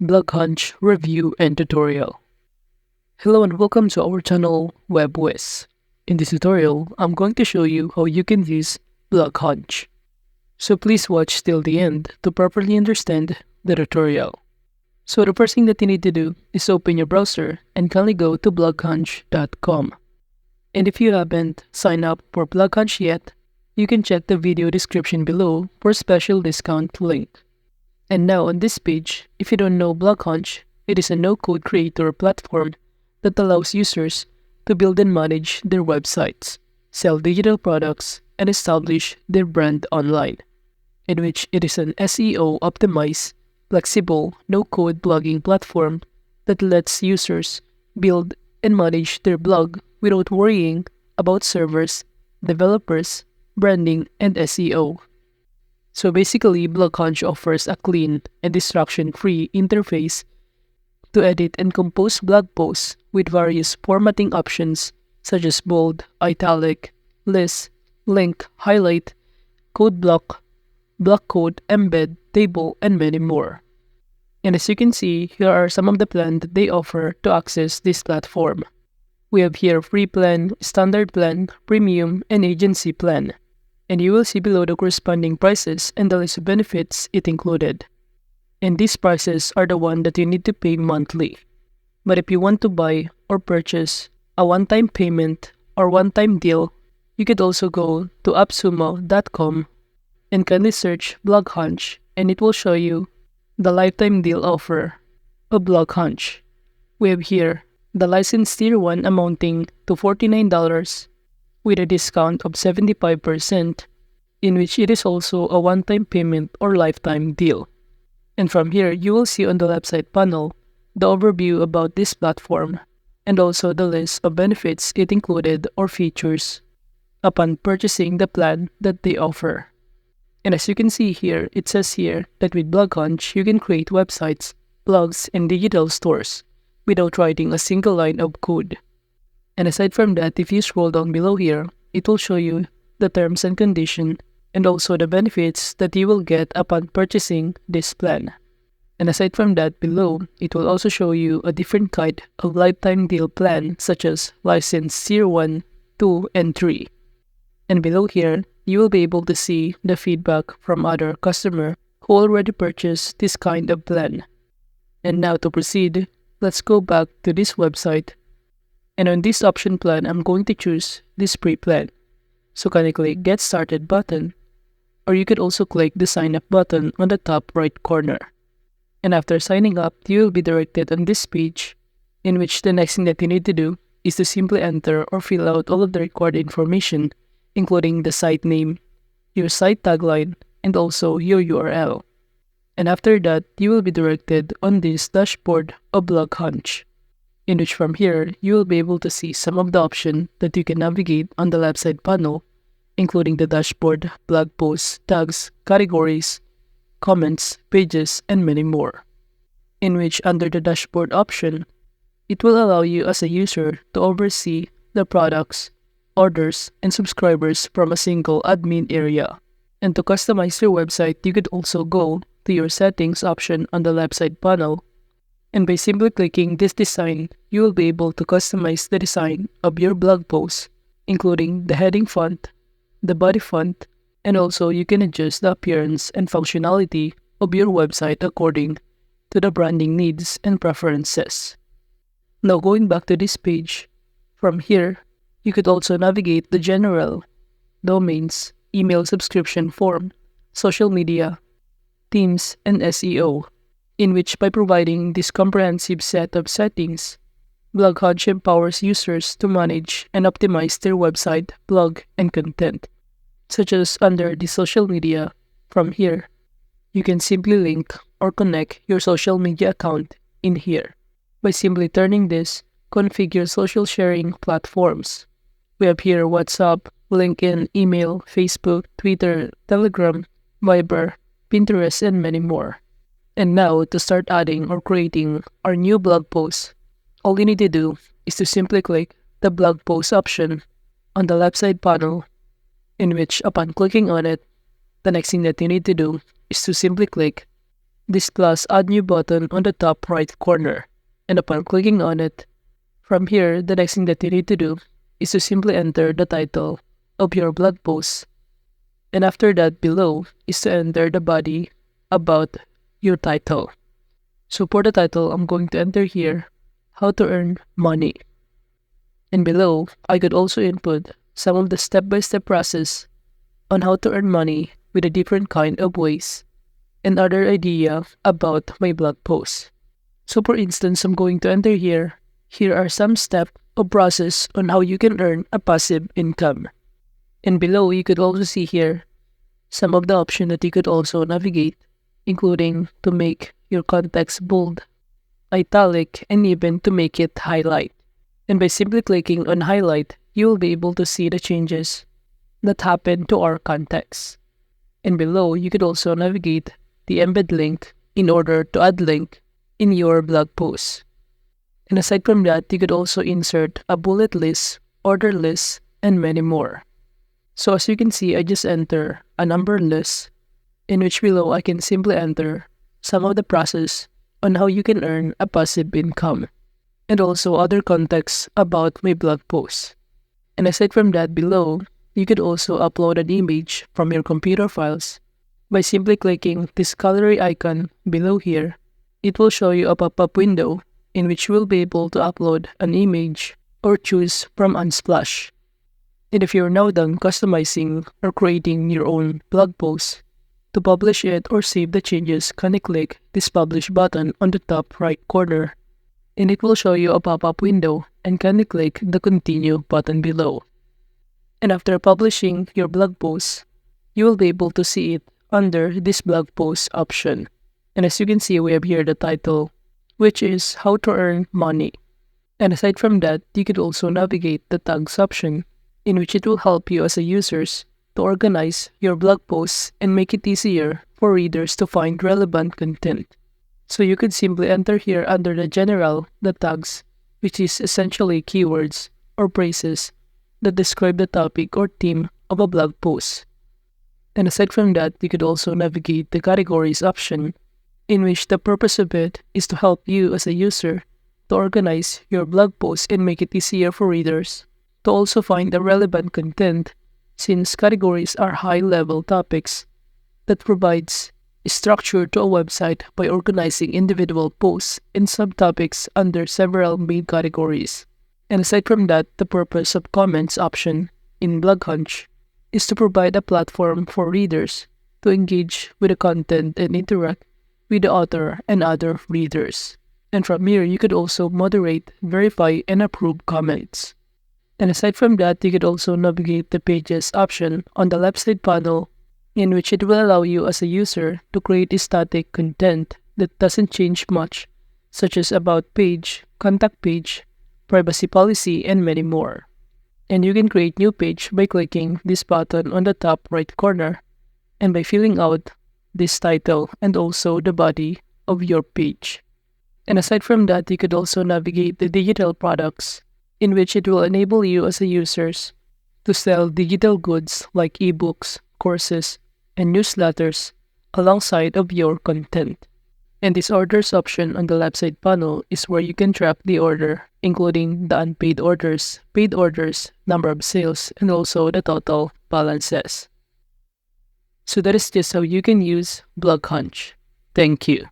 BlogHunch review and tutorial. Hello and welcome to our channel WebWiz. In this tutorial, I'm going to show you how you can use BlogHunch. So please watch till the end to properly understand the tutorial. So the first thing that you need to do is open your browser and kindly go to bloghunch.com. And if you haven't signed up for BlogHunch yet, you can check the video description below for a special discount link. And now on this page, if you don't know BlogHunch, it is a no-code creator platform that allows users to build and manage their websites, sell digital products, and establish their brand online, in which it is an SEO-optimized, flexible, no-code blogging platform that lets users build and manage their blog without worrying about servers, developers, branding, and SEO. So basically, BlogHunch offers a clean and distraction-free interface to edit and compose blog posts with various formatting options such as bold, italic, list, link, highlight, code block code, embed, table, and many more. And as you can see, here are some of the plans that they offer to access this platform. We have here free plan, standard plan, premium, and agency plan. And you will see below the corresponding prices and the list of benefits it included. And these prices are the one that you need to pay monthly. But if you want to buy or purchase a one-time payment or one-time deal, you could also go to appsumo.com and kindly search BlogHunch, and it will show you the lifetime deal offer of BlogHunch. We have here the license tier 1 amounting to $49 with a discount of 75%, in which it is also a one-time payment or lifetime deal. And from here, you will see on the left side panel the overview about this platform and also the list of benefits it included or features upon purchasing the plan that they offer. And as you can see here, it says here that with BlogHunch, you can create websites, blogs, and digital stores without writing a single line of code. And aside from that, if you scroll down below here, it will show you the terms and conditions and also the benefits that you will get upon purchasing this plan. And aside from that, below, it will also show you a different kind of lifetime deal plan such as license tier 1, 2, and 3. And below here, you will be able to see the feedback from other customers who already purchased this kind of plan. And now to proceed, let's go back to this website. And on this option plan, I'm going to choose this free plan. So can I click Get Started button, or you could also click the Sign Up button on the top right corner. And after signing up, you will be directed on this page, in which the next thing that you need to do is to simply enter or fill out all of the required information, including the site name, your site tagline, and also your URL. And after that, you will be directed on this dashboard of BlogHunch, in which from here, you will be able to see some of the options that you can navigate on the left side panel, including the dashboard, blog posts, tags, categories, comments, pages, and many more. In which under the dashboard option, it will allow you as a user to oversee the products, orders, and subscribers from a single admin area. And to customize your website, you could also go to your settings option on the left side panel. And by simply clicking this design, you will be able to customize the design of your blog post, including the heading font, the body font, and also you can adjust the appearance and functionality of your website according to the branding needs and preferences. Now going back to this page, from here, you could also navigate the general, domains, email subscription form, social media, themes, and SEO, in which by providing this comprehensive set of settings, BlogHunch empowers users to manage and optimize their website, blog, and content. Such as under the social media, from here, you can simply link or connect your social media account in here. By simply turning this, configure social sharing platforms. We have here WhatsApp, LinkedIn, email, Facebook, Twitter, Telegram, Viber, Pinterest, and many more. And now, to start adding or creating our new blog post, all you need to do is to simply click the blog post option on the left side panel, in which upon clicking on it, the next thing that you need to do is to simply click this plus add new button on the top right corner, and upon clicking on it, from here the next thing that you need to do is to simply enter the title of your blog post, and after that below is to enter the body about your title. So for the title, I'm going to enter here how to earn money, and below I could also input some of the step-by-step process on how to earn money with a different kind of ways and other idea about my blog post. So for instance, I'm going to enter here are some steps or process on how you can earn a passive income. And below you could also see here some of the options that you could also navigate, including to make your context bold, italic, and even to make it highlight. And by simply clicking on highlight, you will be able to see the changes that happen to our context. And below you could also navigate the embed link in order to add link in your blog post. And aside from that, you could also insert a bullet list, order list, and many more. So as you can see, I just enter a number list in which below I can simply enter some of the process on how you can earn a passive income and also other context about my blog post. And aside from that, below, you could also upload an image from your computer files by simply clicking this gallery icon below here. It will show you a pop-up window in which you will be able to upload an image or choose from Unsplash. And if you're now done customizing or creating your own blog post, to publish it or save the changes, kindly click this publish button on the top right corner, and it will show you a pop-up window, and kindly click the continue button below. And after publishing your blog post, you will be able to see it under this blog post option. And as you can see, we have here the title, which is how to earn money. And aside from that, you could also navigate the tags option, in which it will help you as a users to organize your blog posts and make it easier for readers to find relevant content. So you could simply enter here under the general, the tags, which is essentially keywords or phrases that describe the topic or theme of a blog post. And aside from that, you could also navigate the categories option, in which the purpose of it is to help you as a user to organize your blog post and make it easier for readers to also find the relevant content, since categories are high-level topics that provides structure to a website by organizing individual posts and subtopics under several main categories. And aside from that, the purpose of comments option in BlogHunch is to provide a platform for readers to engage with the content and interact with the author and other readers. And from here, you could also moderate, verify, and approve comments. And aside from that, you could also navigate the pages option on the left side panel, in which it will allow you as a user to create static content that doesn't change much, such as about page, contact page, privacy policy, and many more. And you can create new page by clicking this button on the top right corner and by filling out this title and also the body of your page. And aside from that, you could also navigate the digital products, in which it will enable you as a users to sell digital goods like ebooks, courses, and newsletters alongside of your content. And this orders option on the left side panel is where you can track the order, including the unpaid orders, paid orders, number of sales, and also the total balances. So that is just how you can use BlogHunch. Thank you.